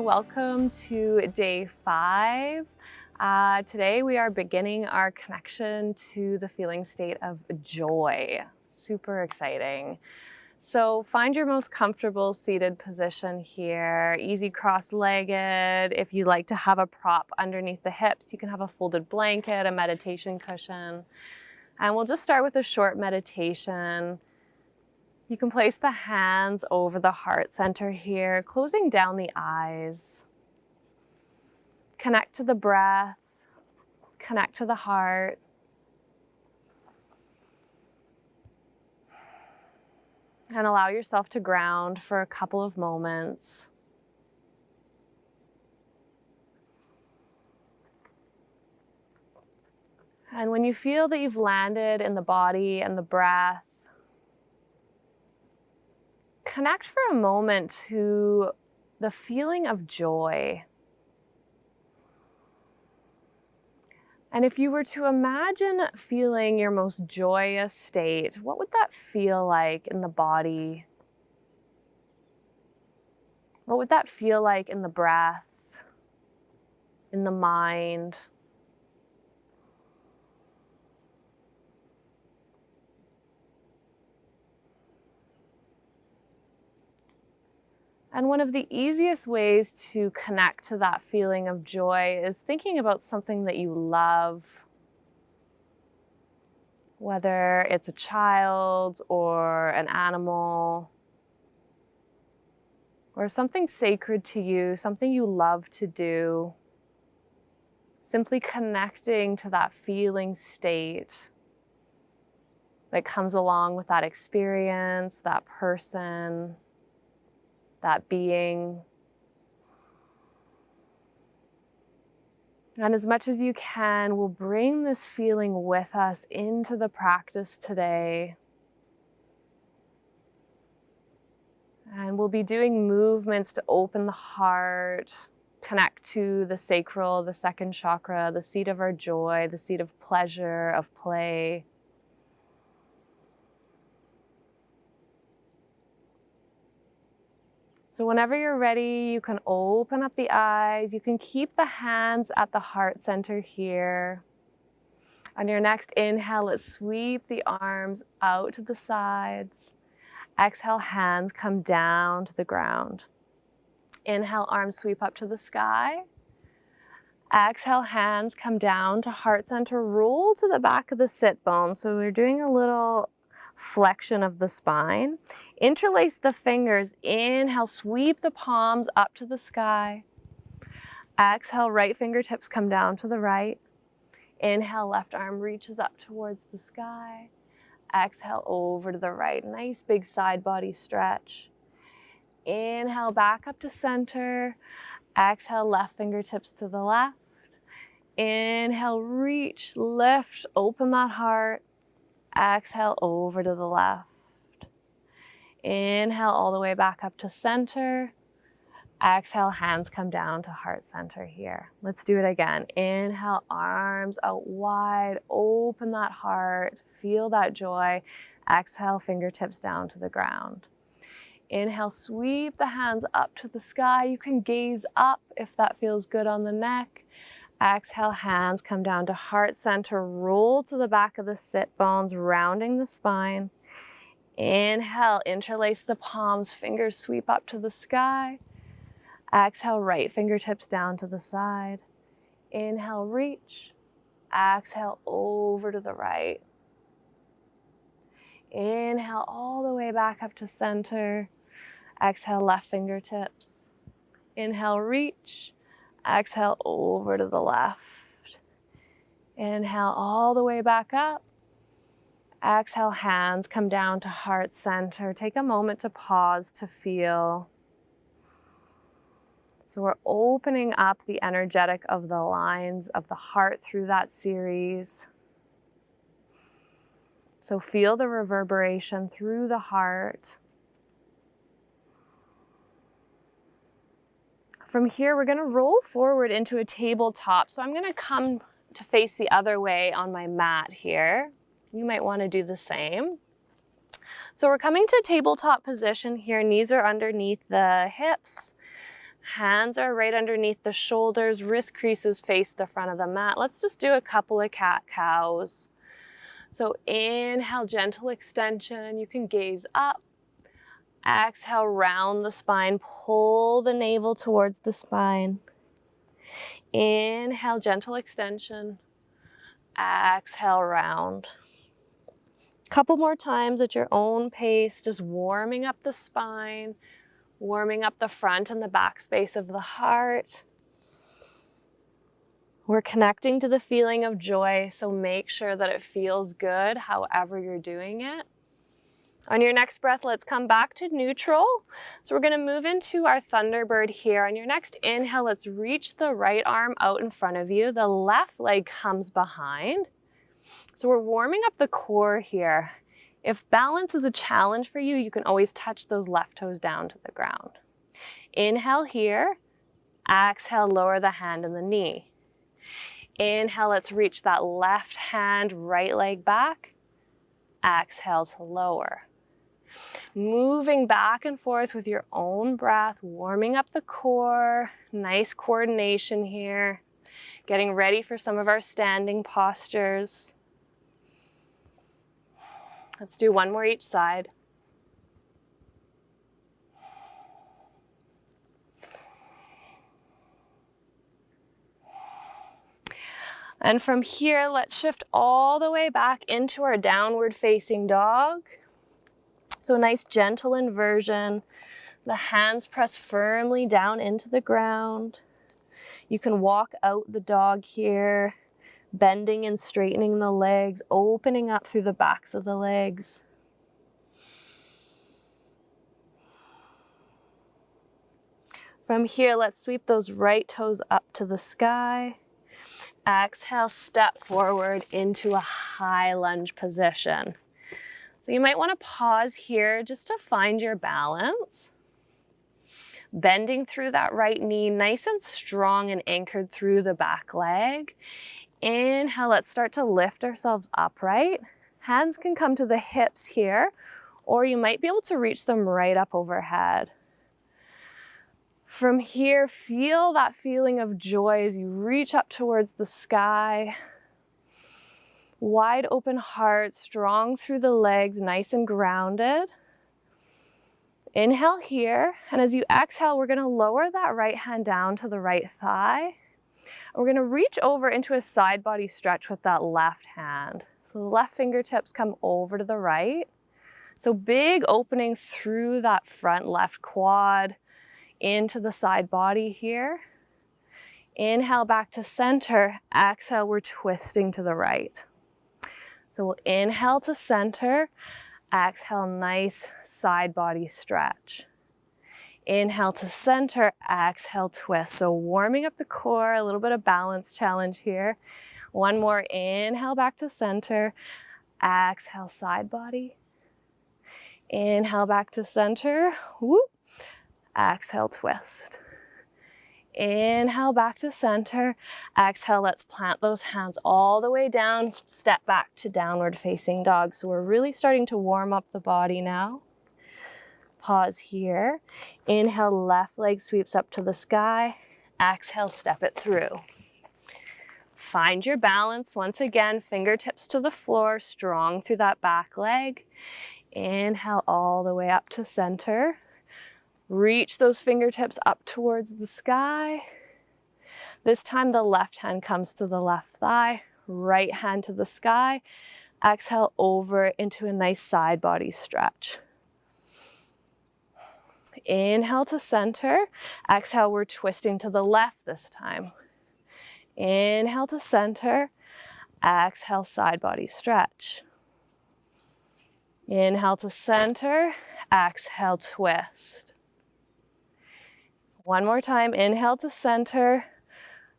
everyone. Welcome to day 5. Today we are beginning our connection to the feeling state of joy. Super exciting. So find your most comfortable seated position here, easy cross-legged. If you like to have a prop underneath the hips, you can have a folded blanket, a meditation cushion. And we'll just start with a short meditation. You can place the hands over the heart center here, closing down the eyes. Connect to the breath, connect to the heart. And allow yourself to ground for a couple of moments. And when you feel that you've landed in the body and the breath, connect for a moment to the feeling of joy. And if you were to imagine feeling your most joyous state, what would that feel like in the body? What would that feel like in the breath, in the mind? And one of the easiest ways to connect to that feeling of joy is thinking about something that you love, whether it's a child or an animal, or something sacred to you, something you love to do. Simply connecting to that feeling state that comes along with that experience, that person, that being. And as much as you can, we'll bring this feeling with us into the practice today. And we'll be doing movements to open the heart, connect to the sacral, the second chakra, the seat of our joy, the seat of pleasure, of play. So whenever you're ready, you can open up the eyes. You can keep the hands at the heart center here. On your next inhale, let's sweep the arms out to the sides. Exhale, hands come down to the ground. Inhale, arms sweep up to the sky. Exhale, hands come down to heart center. Roll to the back of the sit bone. So we're doing a little flexion of the spine. Interlace the fingers. Inhale, sweep the palms up to the sky. Exhale, right fingertips come down to the right. Inhale, left arm reaches up towards the sky. Exhale, over to the right. Nice big side body stretch. Inhale, back up to center. Exhale, left fingertips to the left. Inhale, reach, lift, open that heart. Exhale, over to the left. Inhale, all the way back up to center. Exhale, hands come down to heart center here. Let's do it again. Inhale, arms out wide, open that heart, feel that joy. Exhale, fingertips down to the ground. Inhale, sweep the hands up to the sky. You can gaze up if that feels good on the neck. Exhale, hands come down to heart center. Roll to the back of the sit bones, rounding the spine. Inhale, interlace the palms, fingers sweep up to the sky. Exhale, right fingertips down to the side. Inhale, reach. Exhale, over to the right. Inhale, all the way back up to center. Exhale, left fingertips. Inhale, reach. Exhale, over to the left. Inhale, all the way back up. Exhale, hands come down to heart center. Take a moment to pause to feel. So we're opening up the energetic of the lines of the heart through that series. So feel the reverberation through the heart. From here, we're going to roll forward into a tabletop. So I'm going to come to face the other way on my mat here. You might want to do the same. So we're coming to tabletop position here. Knees are underneath the hips. Hands are right underneath the shoulders, wrist creases face the front of the mat. Let's just do a couple of cat-cows. So inhale, gentle extension. You can gaze up. Exhale, round the spine. Pull the navel towards the spine. Inhale, gentle extension. Exhale, round. Couple more times at your own pace, just warming up the spine, warming up the front and the back space of the heart. We're connecting to the feeling of joy, so make sure that it feels good however you're doing it. On your next breath, let's come back to neutral. So we're going to move into our Thunderbird here. On your next inhale, let's reach the right arm out in front of you. The left leg comes behind. So we're warming up the core here. If balance is a challenge for you, you can always touch those left toes down to the ground. Inhale here. Exhale, lower the hand and the knee. Inhale, let's reach that left hand, right leg back. Exhale to lower. Moving back and forth with your own breath, warming up the core. Nice coordination here. Getting ready for some of our standing postures. Let's do one more each side. And from here, let's shift all the way back into our downward facing dog. So a nice gentle inversion. The hands press firmly down into the ground. You can walk out the dog here, bending and straightening the legs, opening up through the backs of the legs. From here, let's sweep those right toes up to the sky. Exhale, step forward into a high lunge position. So you might want to pause here just to find your balance. Bending through that right knee, nice and strong and anchored through the back leg. Inhale, let's start to lift ourselves upright. Hands can come to the hips here, or you might be able to reach them right up overhead. From here, feel that feeling of joy as you reach up towards the sky. Wide open heart, strong through the legs, nice and grounded. Inhale here, and as you exhale, we're going to lower that right hand down to the right thigh. We're going to reach over into a side body stretch with that left hand. So the left fingertips come over to the right. So big opening through that front left quad into the side body here. Inhale back to center. Exhale, we're twisting to the right. So we'll inhale to center. Exhale, nice side body stretch. Inhale to center, exhale, twist. So warming up the core, a little bit of balance challenge here. One more, inhale back to center. Exhale, side body. Inhale back to center. Whoop. Exhale, twist. Inhale back to center. Exhale, let's plant those hands all the way down. Step back to downward facing dog. So we're really starting to warm up the body now. Pause here. Inhale, left leg sweeps up to the sky. Exhale, step it through. Find your balance. Once again, fingertips to the floor, strong through that back leg. Inhale all the way up to center. Reach those fingertips up towards the sky. This time the left hand comes to the left thigh, right hand to the sky. Exhale over into a nice side body stretch. Inhale to center. Exhale, we're twisting to the left this time. Inhale to center. Exhale, side body stretch. Inhale to center. Exhale, twist. One more time, inhale to center,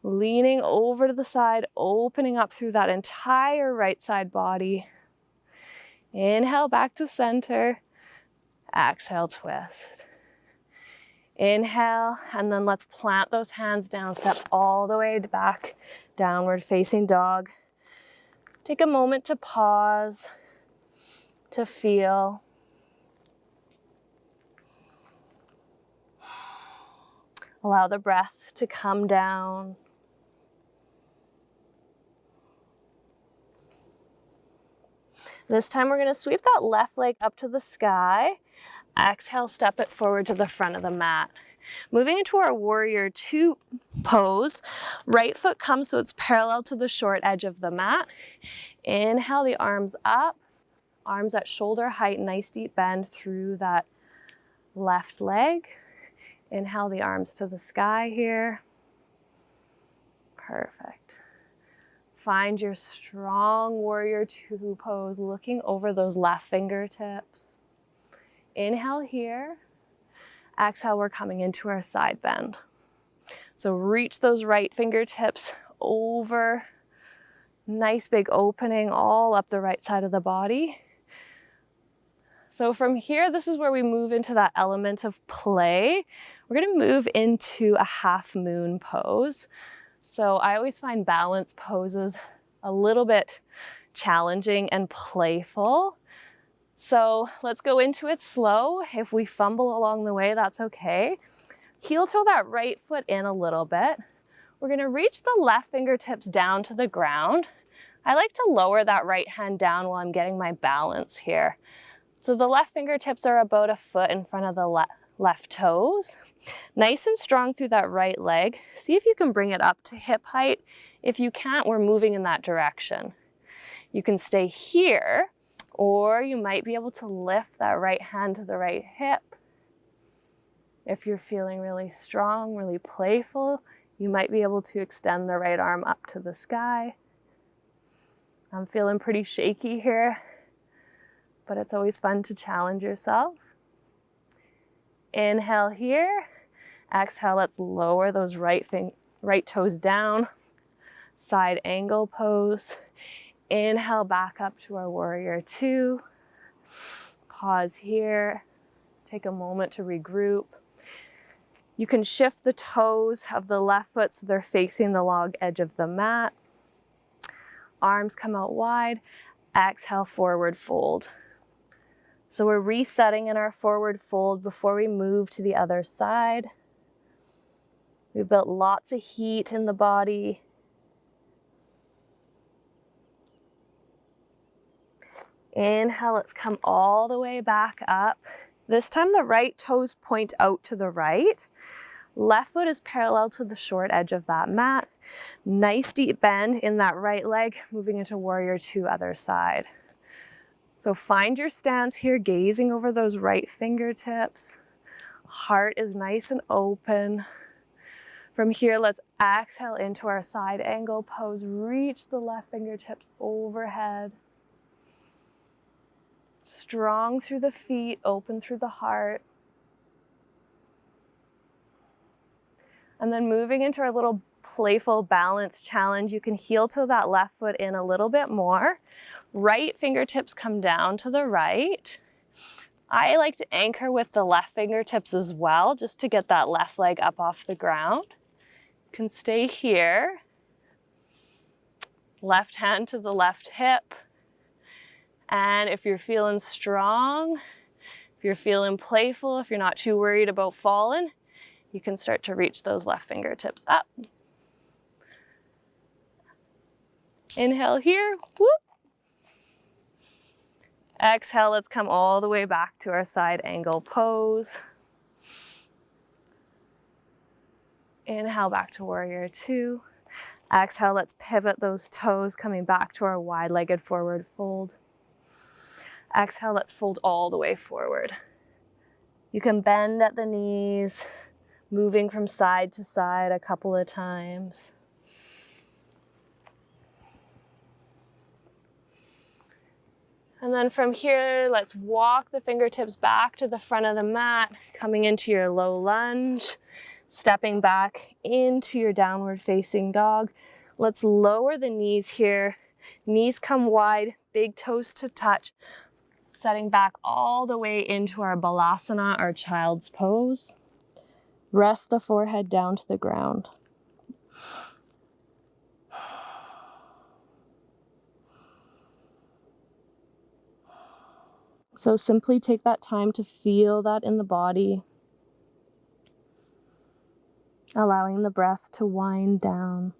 leaning over to the side, opening up through that entire right side body. Inhale back to center, exhale, twist. Inhale, and then let's plant those hands down, step all the way back, downward facing dog. Take a moment to pause, to feel. Allow the breath to come down. This time we're going to sweep that left leg up to the sky. Exhale, step it forward to the front of the mat. Moving into our warrior two pose, right foot comes so it's parallel to the short edge of the mat. Inhale the arms up, arms at shoulder height, nice deep bend through that left leg. Inhale the arms to the sky here. Perfect. Find your strong warrior two pose, looking over those left fingertips. Inhale here. Exhale, we're coming into our side bend. So reach those right fingertips over. Nice big opening all up the right side of the body. So from here, this is where we move into that element of play. We're going to move into a half moon pose. So I always find balance poses a little bit challenging and playful. So let's go into it slow. If we fumble along the way, that's okay. Heel toe that right foot in a little bit. We're going to reach the left fingertips down to the ground. I like to lower that right hand down while I'm getting my balance here. So the left fingertips are about a foot in front of the left toes. Nice and strong through that right leg. See if you can bring it up to hip height. If you can't, we're moving in that direction. You can stay here, or you might be able to lift that right hand to the right hip. If you're feeling really strong, really playful, you might be able to extend the right arm up to the sky. I'm feeling pretty shaky here, but it's always fun to challenge yourself. Inhale here. Exhale, let's lower those right toes down. Side angle pose. Inhale back up to our warrior two. Pause here. Take a moment to regroup. You can shift the toes of the left foot so they're facing the long edge of the mat. Arms come out wide. Exhale, forward fold. So we're resetting in our forward fold before we move to the other side. We've built lots of heat in the body. Inhale, let's come all the way back up. This time the right toes point out to the right. Left foot is parallel to the short edge of that mat. Nice deep bend in that right leg, moving into warrior two, other side. So find your stance here, gazing over those right fingertips. Heart is nice and open. From here, let's exhale into our side angle pose. Reach the left fingertips overhead. Strong through the feet, open through the heart. And then moving into our little playful balance challenge, you can heel toe that left foot in a little bit more. Right fingertips come down to the right. I like to anchor with the left fingertips as well, just to get that left leg up off the ground. You can stay here. Left hand to the left hip. And if you're feeling strong, if you're feeling playful, if you're not too worried about falling, you can start to reach those left fingertips up. Inhale here, whoop. Exhale, let's come all the way back to our side angle pose. Inhale, back to warrior two. Exhale, let's pivot those toes, coming back to our wide-legged forward fold. Exhale, let's fold all the way forward. You can bend at the knees, moving from side to side a couple of times. And then from here, let's walk the fingertips back to the front of the mat, coming into your low lunge, stepping back into your downward facing dog. Let's lower the knees here. Knees come wide, big toes to touch, setting back all the way into our balasana, our child's pose. Rest the forehead down to the ground. So simply take that time to feel that in the body. allowing the breath to wind down.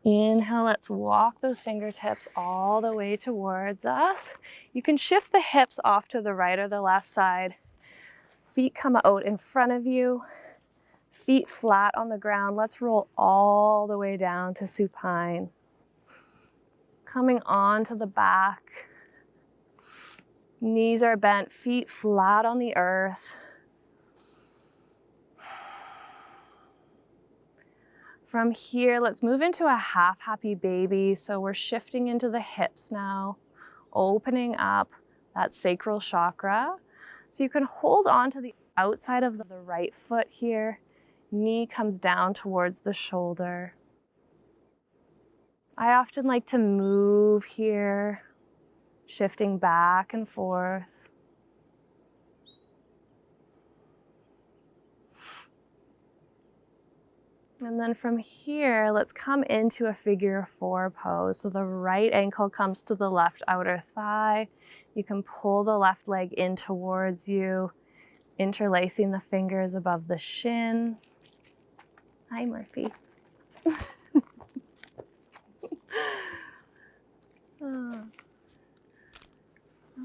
Inhale, let's walk those fingertips all the way towards us. You can shift the hips off to the right or the left side. Feet come out in front of you. Feet flat on the ground. Let's roll all the way down to supine. Coming onto the back. Knees are bent, feet flat on the earth. From here, let's move into a half happy baby. So we're shifting into the hips now, opening up that sacral chakra. So you can hold on to the outside of the right foot here. Knee comes down towards the shoulder. I often like to move here, shifting back and forth. And then from here, let's come into a figure 4 pose. So the right ankle comes to the left outer thigh. You can pull the left leg in towards you, interlacing the fingers above the shin. Hi, Murphy. Oh.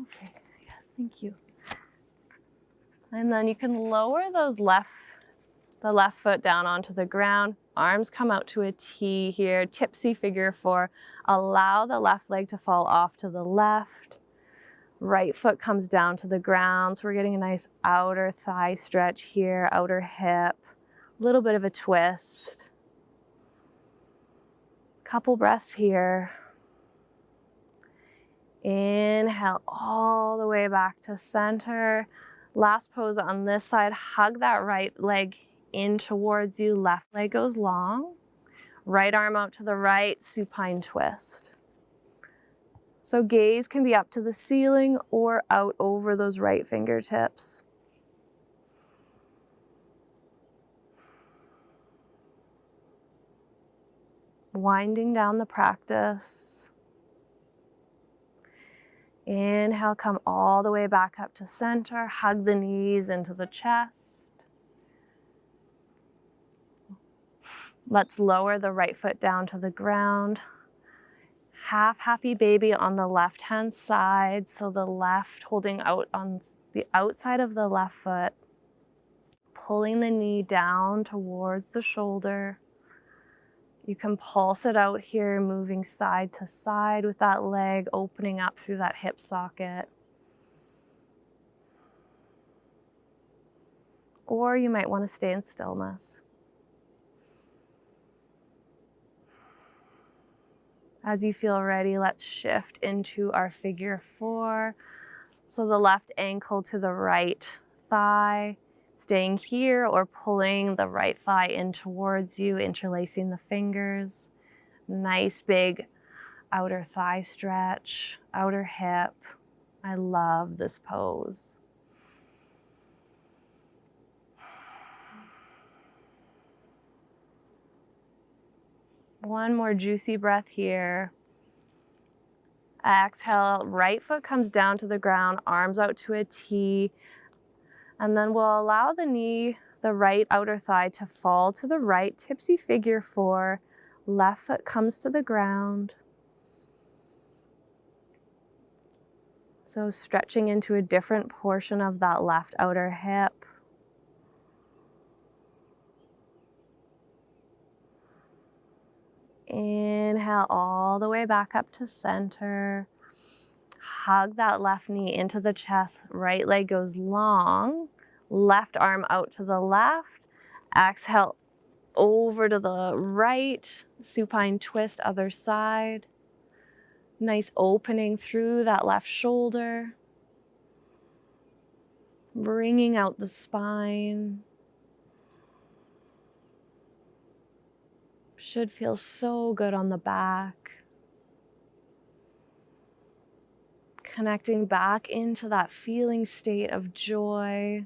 Okay, yes, thank you. And then you can lower the left foot down onto the ground. Arms come out to a T here, tipsy figure 4. Allow the left leg to fall off to the left. Right foot comes down to the ground. So we're getting a nice outer thigh stretch here, outer hip, a little bit of a twist. Couple breaths here. Inhale all the way back to center. Last pose on this side, hug that right leg in towards you. Left leg goes long. Right arm out to the right, supine twist. So gaze can be up to the ceiling or out over those right fingertips. Winding down the practice. Inhale, come all the way back up to center. Hug the knees into the chest. Let's lower the right foot down to the ground. Half happy baby on the left-hand side. So the left holding out on the outside of the left foot. Pulling the knee down towards the shoulder. You can pulse it out here, moving side to side with that leg opening up through that hip socket. Or you might want to stay in stillness. As you feel ready, let's shift into our figure 4. So the left ankle to the right thigh, staying here or pulling the right thigh in towards you, interlacing the fingers. Nice big outer thigh stretch, outer hip. I love this pose. One more juicy breath here. Exhale, right foot comes down to the ground, arms out to a T. And then we'll allow the knee, the right outer thigh to fall to the right, tipsy figure 4. Left foot comes to the ground. So stretching into a different portion of that left outer hip. Inhale all the way back up to center. Hug that left knee into the chest. Right leg goes long. Left arm out to the left. Exhale over to the right. Supine twist, other side. Nice opening through that left shoulder. Bringing out the spine. Should feel so good on the back. Connecting back into that feeling state of joy.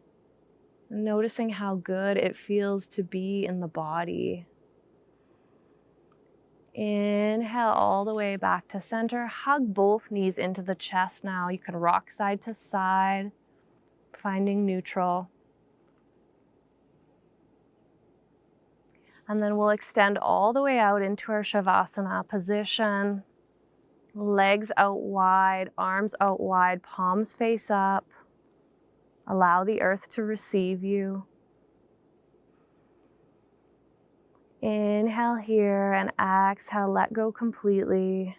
Noticing how good it feels to be in the body. Inhale all the way back to center. Hug both knees into the chest now. You can rock side to side, finding neutral. And then we'll extend all the way out into our Shavasana position. Legs out wide, arms out wide, palms face up. Allow the earth to receive you. Inhale here and exhale, let go completely.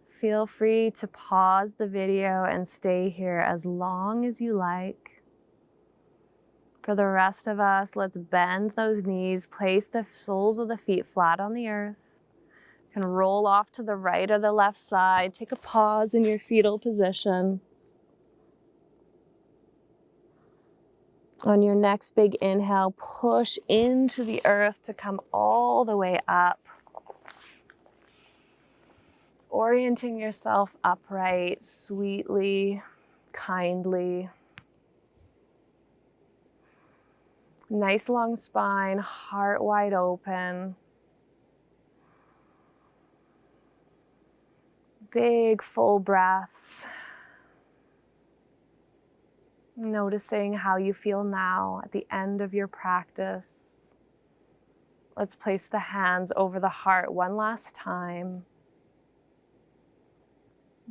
Feel free to pause the video and stay here as long as you like. For the rest of us, let's bend those knees, place the soles of the feet flat on the earth. You can roll off to the right or the left side. Take a pause in your fetal position. On your next big inhale, push into the earth to come all the way up. Orienting yourself upright, sweetly, kindly. Nice long spine, heart wide open. Big full breaths. Noticing how you feel now at the end of your practice. Let's place the hands over the heart one last time.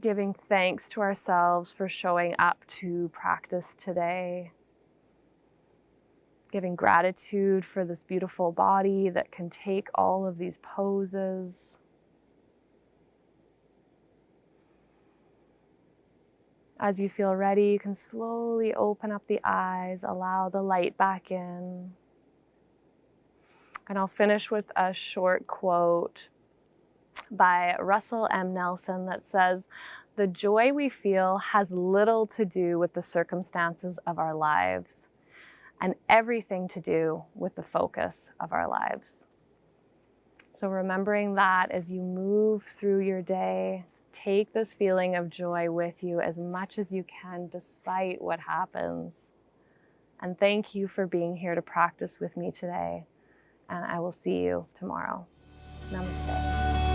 Giving thanks to ourselves for showing up to practice today. Giving gratitude for this beautiful body that can take all of these poses. As you feel ready, you can slowly open up the eyes, allow the light back in. And I'll finish with a short quote by Russell M. Nelson that says, "The joy we feel has little to do with the circumstances of our lives and everything to do with the focus of our lives." So remembering that as you move through your day, take this feeling of joy with you as much as you can despite what happens. And thank you for being here to practice with me today. And I will see you tomorrow. Namaste.